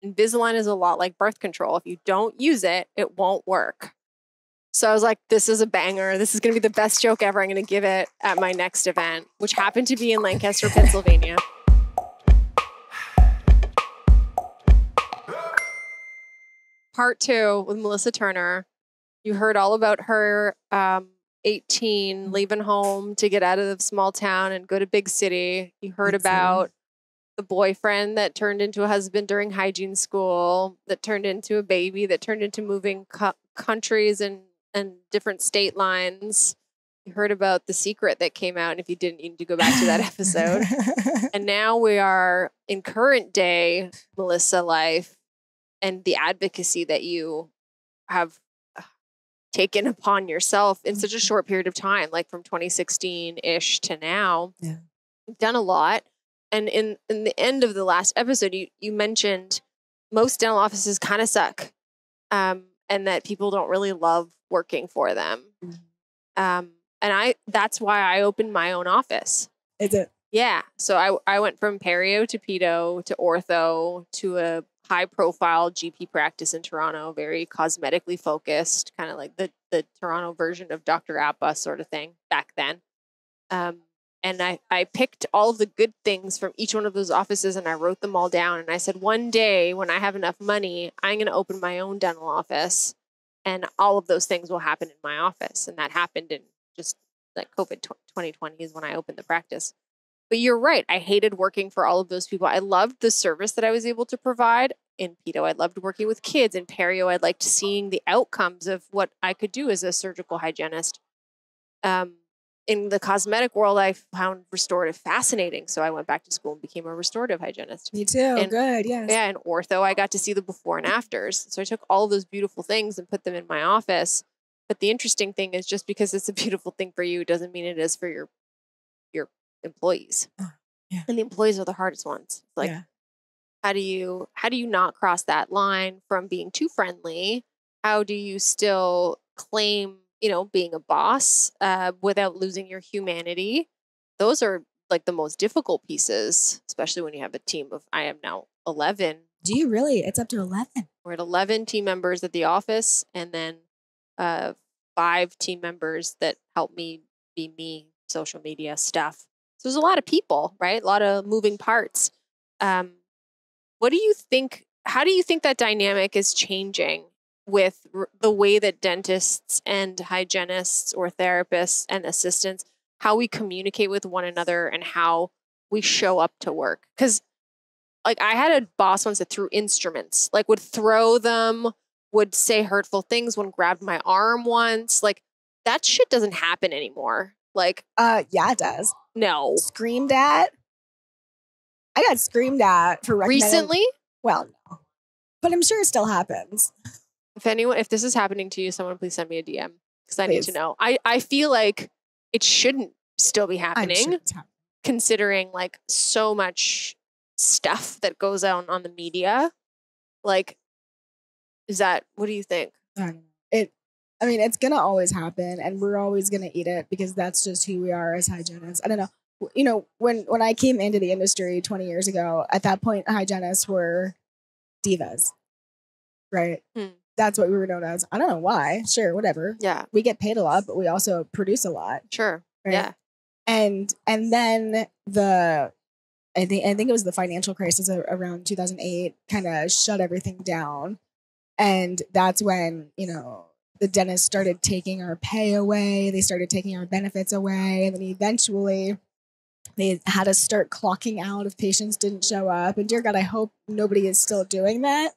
Invisalign is a lot like birth control. If you don't use it, it won't work. So I was like, this is a banger. This is going to be the best joke ever. I'm going to give it at my next event, which happened to be in Lancaster, Pennsylvania. Part 2 with Melissa Turner. You heard all about her 18, leaving home to get out of the small town and go to big city. You heard about the boyfriend that turned into a husband during hygiene school, that turned into a baby, that turned into moving countries and different state lines. You heard about the secret that came out. And if you didn't, you need to go back to that episode. And now we are in current day Melissa life and the advocacy that you have taken upon yourself in such a short period of time, like from 2016-ish to now. Yeah. You've done a lot. And in the end of the last episode, you mentioned most dental offices kind of suck, and that people don't really love working for them. And that's why I opened my own office. Is it? Yeah. So I went from perio to pedo to ortho to a high profile GP practice in Toronto, very cosmetically focused, kind of like the Toronto version of Dr. Appa sort of thing back then. And I picked all of the good things from each one of those offices and I wrote them all down. And I said, one day when I have enough money, I'm going to open my own dental office and all of those things will happen in my office. And that happened in just like COVID 2020 is when I opened the practice. But you're right. I hated working for all of those people. I loved the service that I was able to provide in pedo. I loved working with kids. In perio, I liked seeing the outcomes of what I could do as a surgical hygienist. In the cosmetic world, I found restorative fascinating. So I went back to school and became a restorative hygienist. Me too. Good. Yes. Yeah. In ortho, I got to see the before and afters. So I took all of those beautiful things and put them in my office. But the interesting thing is just because it's a beautiful thing for you doesn't mean it is for your employees. Yeah. And the employees are the hardest ones. Like, how do you not cross that line from being too friendly? How do you still claim, being a boss without losing your humanity? Those are like the most difficult pieces, especially when you have a team of, I am now 11. Do you really? It's up to 11. We're at 11 team members at the office and then 5 team members that help me be me, social media stuff. So there's a lot of people, right? A lot of moving parts. What do you think? How do you think that dynamic is changing with the way that dentists and hygienists or therapists and assistants, how we communicate with one another and how we show up to work? Because like I had a boss once that threw instruments, like would throw them, would say hurtful things, one grabbed my arm once. Like that shit doesn't happen anymore. Like, yeah, it does. No. Screamed at. I got screamed at for recently. Well, no, but I'm sure it still happens. If this is happening to you, someone please send me a DM because I need to know. I feel like it shouldn't still be happening, considering like so much stuff that goes out on the media. Like, what do you think? I mean, it's going to always happen and we're always going to eat it because that's just who we are as hygienists. I don't know. When I came into the industry 20 years ago, at that point, hygienists were divas, right? That's what we were known as. I don't know why. Sure, whatever. Yeah. We get paid a lot, but we also produce a lot. Sure. Right? Yeah. And then I think it was the financial crisis around 2008 kind of shut everything down. And that's when, the dentists started taking our pay away. They started taking our benefits away. And then eventually they had to start clocking out if patients didn't show up. And dear God, I hope nobody is still doing that.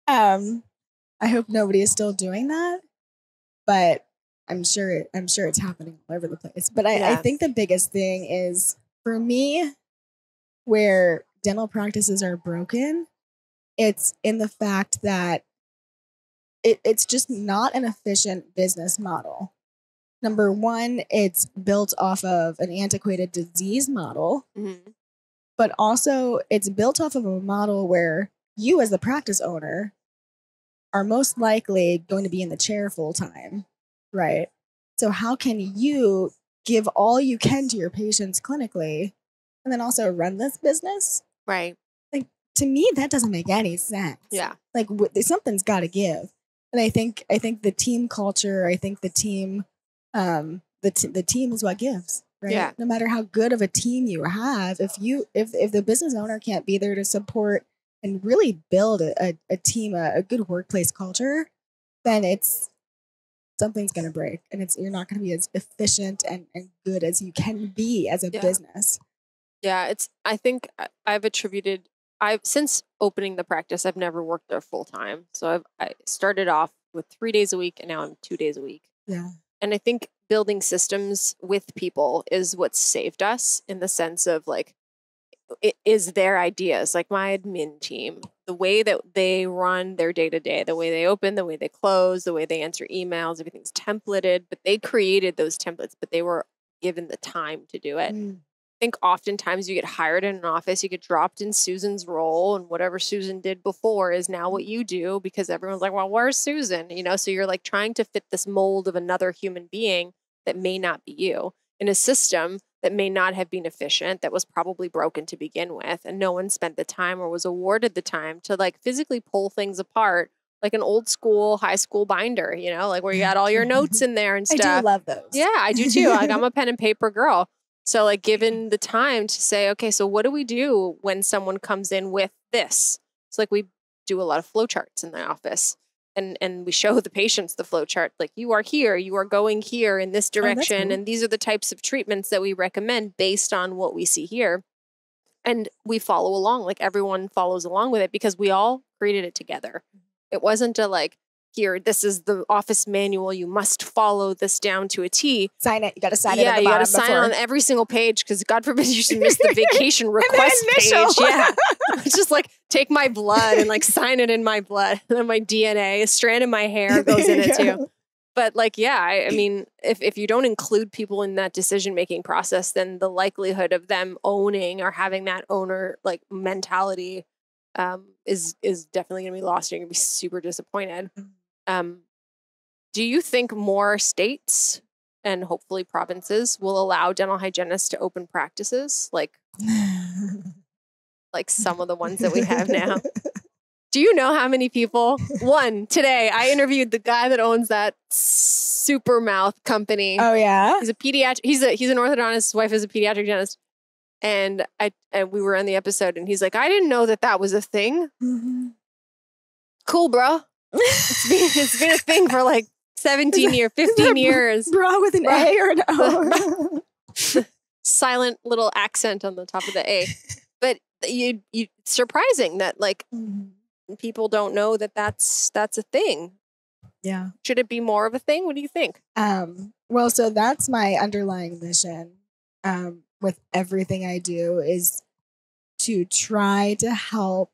I hope nobody is still doing that. But I'm sure it's happening all over the place. But I think the biggest thing is, for me, where dental practices are broken, it's in the fact that it's just not an efficient business model. Number one, it's built off of an antiquated disease model, but also it's built off of a model where you as the practice owner are most likely going to be in the chair full time, right? So how can you give all you can to your patients clinically and then also run this business? Right. Like, to me, that doesn't make any sense. Yeah. Like something's got to give. And I think the team culture, I think the team, the team is what gives, right? Yeah. No matter how good of a team you have, if the business owner can't be there to support and really build a team, a good workplace culture, then something's going to break, and you're not going to be as efficient and good as you can be as a business. Yeah. I think since opening the practice, I've never worked there full time. So I started off with 3 days a week, and now I'm 2 days a week. Yeah. And I think building systems with people is what saved us, in the sense of like, it is their ideas. Like my admin team, the way that they run their day to day, the way they open, the way they close, the way they answer emails, everything's templated, but they created those templates, but they were given the time to do it. I think oftentimes you get hired in an office, you get dropped in Susan's role, and whatever Susan did before is now what you do, because everyone's like, well, where's Susan? So you're like trying to fit this mold of another human being that may not be you in a system that may not have been efficient, that was probably broken to begin with. And no one spent the time or was awarded the time to like physically pull things apart, like an old school, high school binder, like where you got all your notes in there and stuff. I do love those. Yeah, I do too. Like I'm a pen and paper girl. So like given the time to say, okay, so what do we do when someone comes in with this? It's like we do a lot of flow charts in the office, and we show the patients the flow chart. Like you are here, you are going here in this direction. And these are the types of treatments that we recommend based on what we see here. And we follow along, like everyone follows along with it, because we all created it together. It wasn't a like, here, this is the office manual. You must follow this down to a T. Sign it. You got to sign it. Yeah, you got to sign on every single page, because God forbid you should miss the vacation request page. Yeah, it's just like take my blood and like sign it in my blood, and then my DNA, a strand of my hair goes in it too. But like, yeah, I mean, if you don't include people in that decision making process, then the likelihood of them owning or having that owner like mentality is definitely going to be lost. You're going to be super disappointed. Do you think more states and hopefully provinces will allow dental hygienists to open practices like some of the ones that we have now? Do you know how many people? Today I interviewed the guy that owns that super mouth company. Oh yeah, he's a pediatric. He's an orthodontist. His wife is a pediatric dentist, and we were on the episode, and he's like, I didn't know that was a thing. Mm-hmm. Cool, bro. It's been a thing for like 15 years. Bra with an A or an O? Silent little accent on the top of the A. But it's surprising that like people don't know that that's a thing. Yeah. Should it be more of a thing? What do you think? Well, so that's my underlying mission with everything I do, is to try to help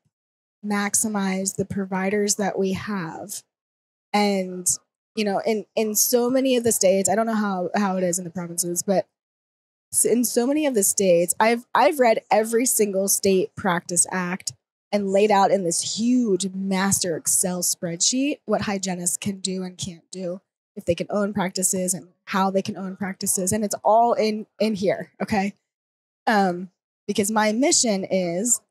maximize the providers that we have. And in so many of the states, I don't know how it is in the provinces, but in so many of the states, I've read every single state practice act and laid out in this huge master Excel spreadsheet what hygienists can do and can't do, if they can own practices and how they can own practices, and it's all in here, okay? Because my mission is,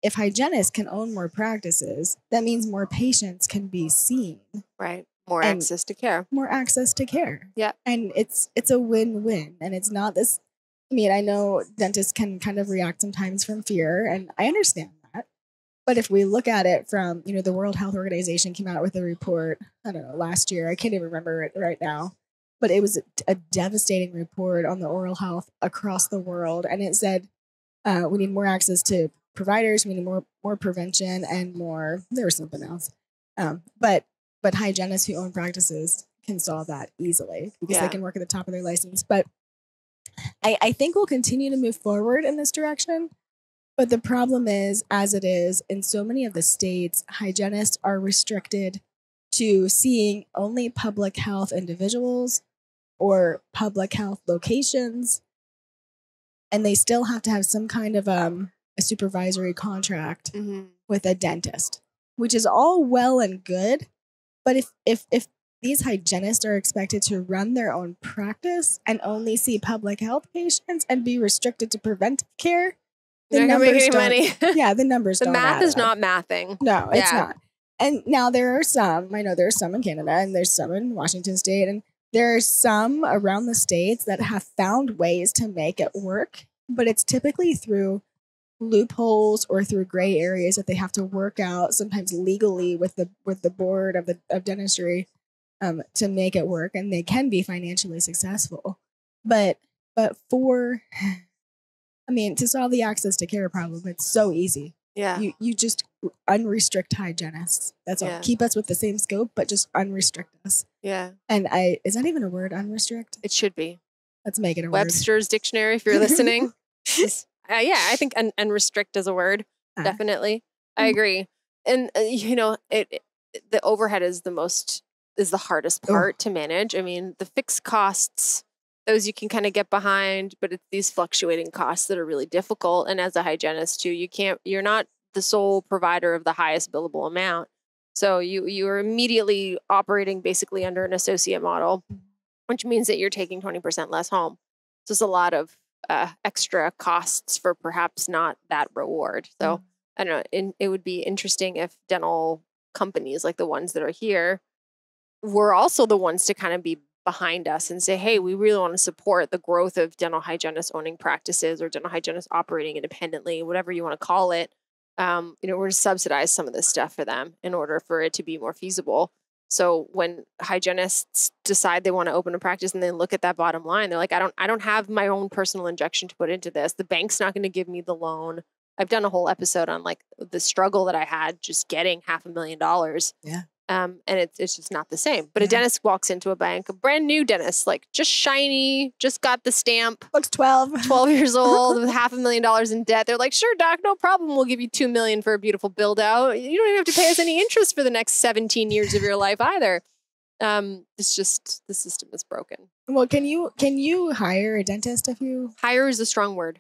if hygienists can own more practices, that means more patients can be seen. Right. More access to care. More access to care. Yeah. And it's a win-win. And it's not this, I mean, I know dentists can kind of react sometimes from fear, and I understand that. But if we look at it from, the World Health Organization came out with a report, I don't know, last year, I can't even remember it right now, but it was a devastating report on the oral health across the world. And it said, we need more access to providers, we need more prevention, and more, there was something else. But hygienists who own practices can solve that easily, because they can work at the top of their license. But I think we'll continue to move forward in this direction. But the problem is, as it is in so many of the states, hygienists are restricted to seeing only public health individuals or public health locations. And they still have to have some kind of a supervisory contract with a dentist, which is all well and good. But if these hygienists are expected to run their own practice and only see public health patients and be restricted to preventive care, the You're not gonna numbers make any don't. money. Yeah, the numbers The don't. math add is up. not mathing. No, it's Yeah. not. And now there are some. I know there's some in Canada, and there's some in Washington State, and there are some around the states that have found ways to make it work, but it's typically through loopholes or through gray areas that they have to work out, sometimes legally with the board of dentistry, to make it work, and they can be financially successful. But for, I mean, to solve the access to care problem, it's so easy. Yeah. You just unrestrict hygienists. That's all. Yeah. Keep us with the same scope, but just unrestrict us. Yeah. And is that even a word? Unrestrict? It should be. Let's make it a Webster's dictionary, if you're listening. Yeah, I think unrestrict is a word. word. Definitely. I agree. And the overhead is the hardest part to manage. I mean, the fixed costs, those you can kind of get behind, but it's these fluctuating costs that are really difficult. And as a hygienist too, you're not the sole provider of the highest billable amount. So you're immediately operating basically under an associate model, which means that you're taking 20% less home. So it's a lot of extra costs for perhaps not that reward. So I don't know. It would be interesting if dental companies like the ones that are here were also the ones to kind of be behind us and say, hey, we really want to support the growth of dental hygienists owning practices or dental hygienists operating independently, whatever you want to call it. We're to subsidize some of this stuff for them in order for it to be more feasible. So when hygienists decide they want to open a practice and then look at that bottom line, they're like, I don't have my own personal injection to put into this. The bank's not going to give me the loan. I've done a whole episode on like the struggle that I had just getting $500,000. Yeah. And it's just not the same. But a dentist walks into a bank, a brand new dentist, like just shiny, just got the stamp. Looks 12. 12 years old with $500,000 in debt. They're like, sure, doc, no problem. We'll give you $2 million for a beautiful build out. You don't even have to pay us any interest for the next 17 years of your life either. It's just the system is broken. Well, can you hire a dentist if you hire is a strong word.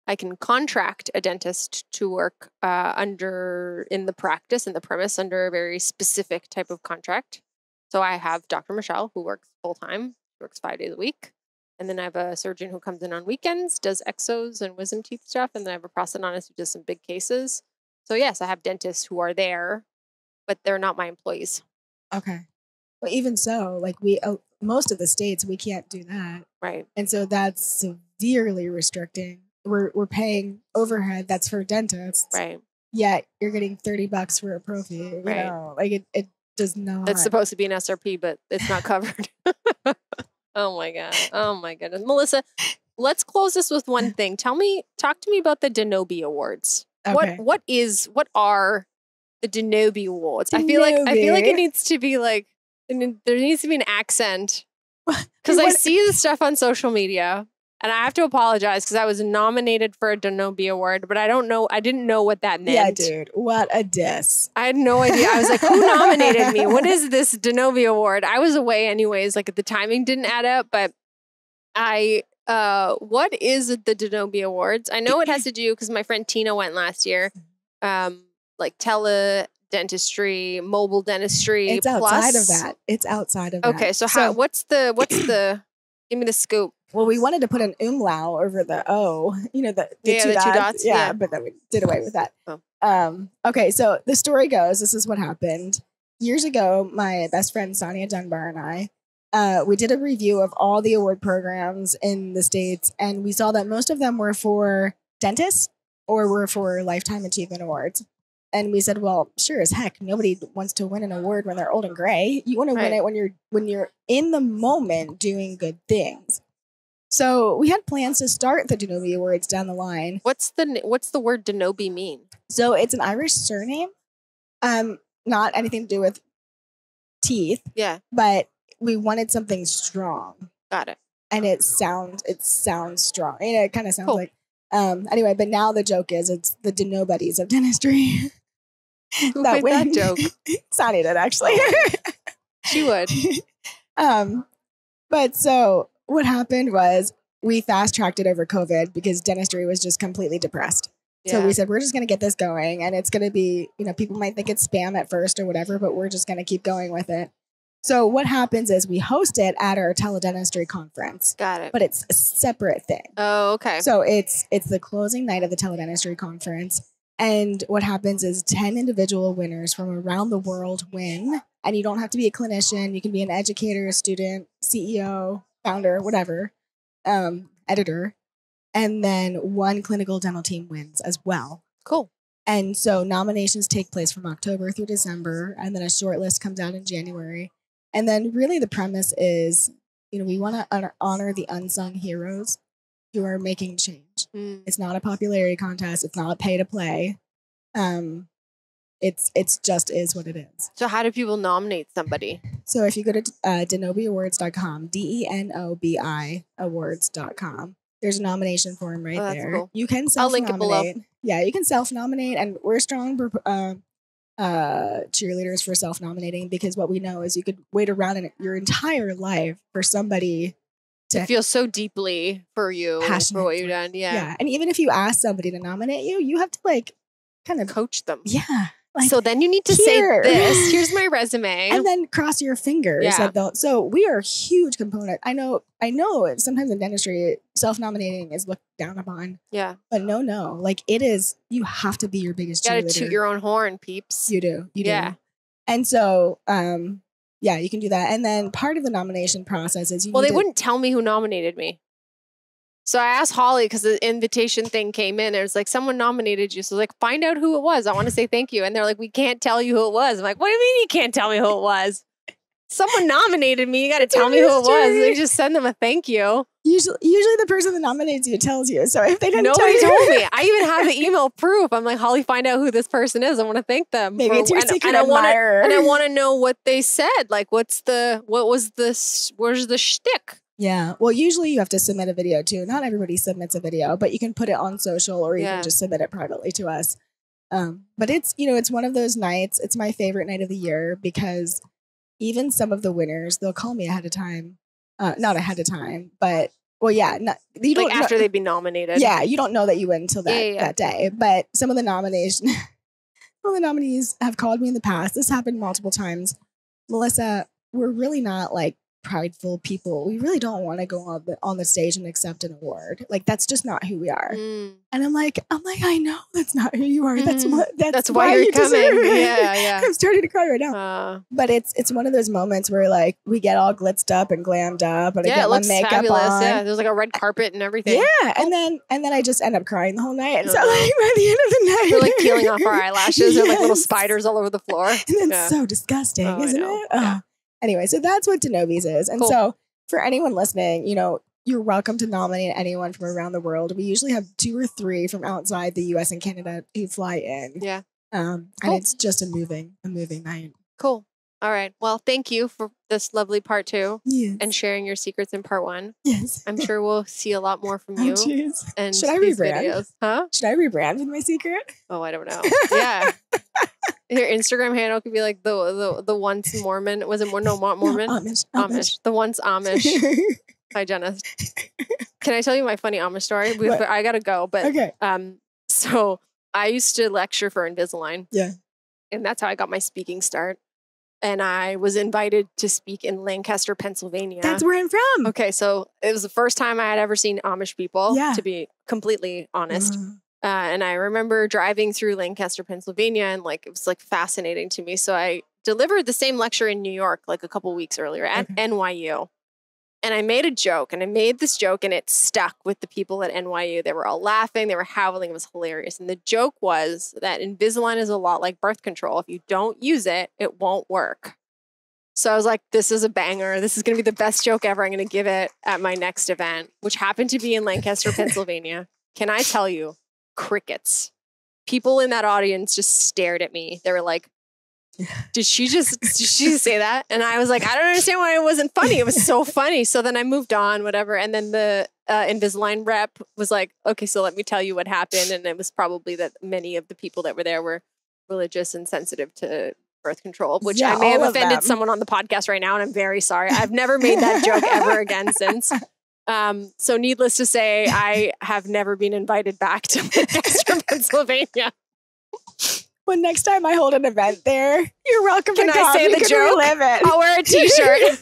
I can contract a dentist to work in the premise under a very specific type of contract. So I have Dr. Michelle who works full time, works 5 days a week. And then I have a surgeon who comes in on weekends, does exos and wisdom teeth stuff. And then I have a prosthodontist who does some big cases. So yes, I have dentists who are there, but they're not my employees. Okay. Well, even so, like most of the states, we can't do that. Right. And so that's severely restricting. We're paying overhead that's for dentists. Right. Yet you're getting $30 for a pro fee. You know, like it does not. It's supposed to be an SRP, but it's not covered. Oh my God. Oh my goodness. Melissa, let's close this with one thing. Talk to me about the Denobi Awards. Okay. What are the Denobi Awards? I feel like it needs to be like, there needs to be an accent. Because I see the stuff on social media. And I have to apologize because I was nominated for a Denobi Award, but I didn't know what that meant. Yeah, dude. What a diss. I had no idea. I was like, who nominated me? What is this Denobi Award? I was away anyways. Like the timing didn't add up, but what is the Denobi Awards? I know it has to do because my friend Tina went last year. Like tele-dentistry, mobile dentistry. It's outside of that. It's outside of that. Okay, so what's the give me the scoop. Well, we wanted to put an umlaut over the O, the two dots. Yeah, but then we did away with that. Oh. Okay, so the story goes, this is what happened. Years ago, my best friend Sonia Dunbar and I, we did a review of all the award programs in the States, and we saw that most of them were for dentists or were for Lifetime Achievement Awards. And we said, well, sure as heck, nobody wants to win an award when they're old and gray. You want to win it when you're in the moment doing good things. So we had plans to start the Denobi Awards down the line. What's the word Denobi mean? So it's an Irish surname, not anything to do with teeth. Yeah, but we wanted something strong. Got it. And it sounds strong. It kind of sounds like. Anyway, but now the joke is it's the Denobodies of dentistry. Who made that joke? Sonny did actually. She would. But so what happened was we fast tracked it over COVID because dentistry was just completely depressed. Yeah. So we said, we're just going to get this going and it's going to be, people might think it's spam at first or whatever, but we're just going to keep going with it. So what happens is we host it at our teledentistry conference. Got it. But it's a separate thing. Oh, okay. So it's the closing night of the teledentistry conference. And what happens is 10 individual winners from around the world win. And you don't have to be a clinician. You can be an educator, a student, CEO, founder, whatever, editor. And then one clinical dental team wins as well. Cool. And so nominations take place from October through December. And then a short list comes out in January. And then really the premise is, we want to honor the unsung heroes who are making change. It's not a popularity contest. It's not pay to play. It's just is what it is. So how do people nominate somebody? So if you go to Denobi Awards.com, DENOBI Awards.com, there's a nomination form right there. Cool. You can self-nominate. I'll link it below. Yeah, you can self-nominate, and we're strong cheerleaders for self-nominating, because what we know is you could wait around in your entire life for somebody to feel so deeply for you, for what you've done. Yeah. And even if you ask somebody to nominate you, you have to kind of coach them. Yeah. So then you need to say this. Here's my resume. And then cross your fingers. Yeah. So we are a huge component. I know sometimes in dentistry, self-nominating is looked down upon. Yeah. But no. It is, you have to be your biggest cheerleader. You got to toot your own horn, peeps. You do. Yeah. And so, you can do that. And then part of the nomination process is they wouldn't tell me who nominated me. So I asked Holly, because the invitation thing came in. It was like, someone nominated you. So find out who it was. I want to say thank you. And they're like, we can't tell you who it was. I'm like, what do you mean you can't tell me who it was? Someone nominated me. You got to tell me who it was. They just send them a thank you. Usually the person that nominates you tells you. So if they didn't Nobody told me. I even have the email proof. I'm like, Holly, find out who this person is. I want to thank them. Maybe it's your secret admirer. And I want to know what they said. Where's the shtick? Yeah. Well, usually you have to submit a video too. Not everybody submits a video, but you can put it on social, or you can just submit it privately to us. But it's, it's one of those nights. It's my favorite night of the year, because even some of the winners, they'll call me ahead of time. Not ahead of time, but you don't after they've been nominated. Yeah. You don't know that you win until that day. But some of the nominees have called me in the past. This happened multiple times. Melissa, we're really not prideful people. We really don't want to go on the stage and accept an award. That's just not who we are. And I'm like, I know that's not who you are. That's why you're coming. Yeah. I'm starting to cry right now. But it's one of those moments where we get all glitzed up and glammed up, and I get my makeup fabulous. on. Yeah, there's a red carpet and everything. Yeah, and then I just end up crying the whole night. And so by the end of the night, we're peeling off our eyelashes. They're little spiders all over the floor. And it's so disgusting, isn't it? Yeah. Anyway, so that's what Denobi's is. And so for anyone listening, you're welcome to nominate anyone from around the world. We usually have 2 or 3 from outside the US and Canada who fly in. Yeah. And it's just a moving night. Cool. All right. Well, thank you for this lovely part 2 and sharing your secrets in part 1. Yes. I'm sure we'll see a lot more from you. And should I rebrand? Videos. Huh? Should I rebrand with my secret? Oh, I don't know. Yeah. Your Instagram handle could be the once Mormon. Was it Mormon? No, Amish. The once Amish hygienist. Can I tell you my funny Amish story? I gotta go, but okay. So I used to lecture for Invisalign. Yeah. And that's how I got my speaking start. And I was invited to speak in Lancaster, Pennsylvania. That's where I'm from. Okay, so it was the first time I had ever seen Amish people, to be completely honest. And I remember driving through Lancaster, Pennsylvania, and it was fascinating to me. So I delivered the same lecture in New York a couple weeks earlier at NYU. And I made a joke, and it stuck with the people at NYU. They were all laughing, they were howling, it was hilarious. And the joke was that Invisalign is a lot like birth control. If you don't use it, it won't work. So I was like, this is a banger. This is going to be the best joke ever. I'm going to give it at my next event, which happened to be in Lancaster, Pennsylvania. Can I tell you? Crickets. People in that audience just stared at me. They were like, did she just say that? And I was like, I don't understand why it wasn't funny. It was so funny. So then I moved on, whatever. And then the Invisalign rep was like, okay, so let me tell you what happened. And it was probably that many of the people that were there were religious and sensitive to birth control, which I may have offended someone on the podcast right now. And I'm very sorry. I've never made that joke ever again since. So needless to say, I have never been invited back to Lancaster, Pennsylvania. When next time I hold an event there, you're welcome Can to I come. say You the can joke? relive it. I'll wear a t-shirt.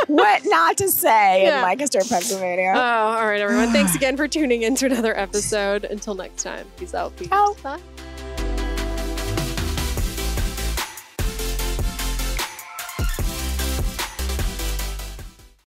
What not to say Yeah. in Lancaster, Pennsylvania. Oh, all right, everyone. Thanks again for tuning in to another episode. Until next time. Peace out. Peace. Ciao. Bye.